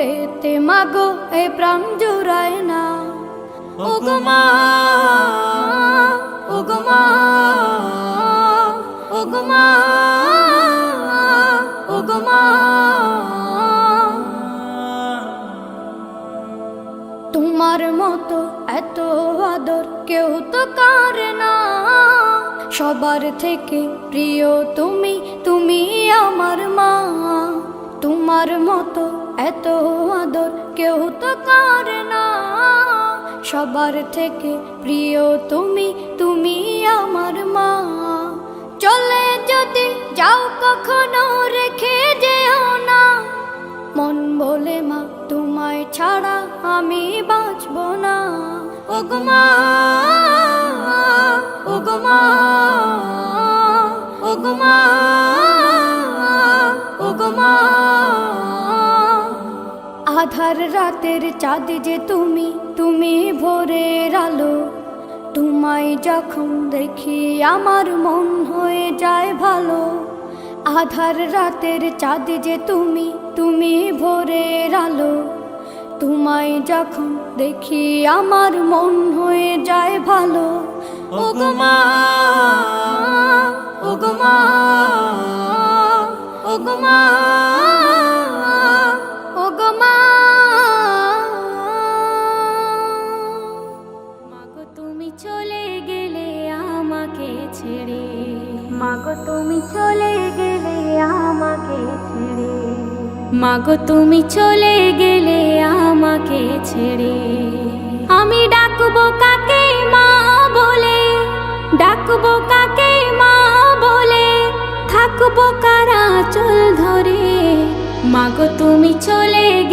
বলেতে মাগো এ প্রাণ জুড়ায় না। ওগো মা, ওগো মা, ওগো মা, ওগো মা, তোমার মতো এত আদর কেউ তো করে না। সবার থেকে প্রিয় তুমি, তুমি আমার মা। তোমার মতো এত আদর কেউ তো করে না। সবার থেকে প্রিয় তুমি, তুমি আমার মা। চলে যদি যাও কখনো রেখে যেও না। মন বলে মা তোমায় ছাড়া আমি বাঁচব না। ওগো মা, ওগো মা, ওগো মা, ওগো মা। আধার রাতের চাঁদ যে তুমি, তুমি ভোরের আলো। তোমায় যখন দেখি আমার মন হয়ে যায় ভালো। আধার রাতের চাঁদ যে তুমি, তুমি ভোরের আলো। তোমায় যখন দেখি আমার মন হয়ে যায় ভালো। ওগো মা, ওগো মা, ওগো মা, ওগো মা। মাগো তুমি চলে গেলে আমাকে ছেড়ে, মাগো তুমি চলে গেলে আমাকে ছেড়ে, মাগো তুমি চলে গেলে আমাকে ছেড়ে। আমি ডাকবো কাকে মা বলে, ডাকবো কাকে মা বলে, থাকবো কারা চল ধরে। মাগো তুমি চলে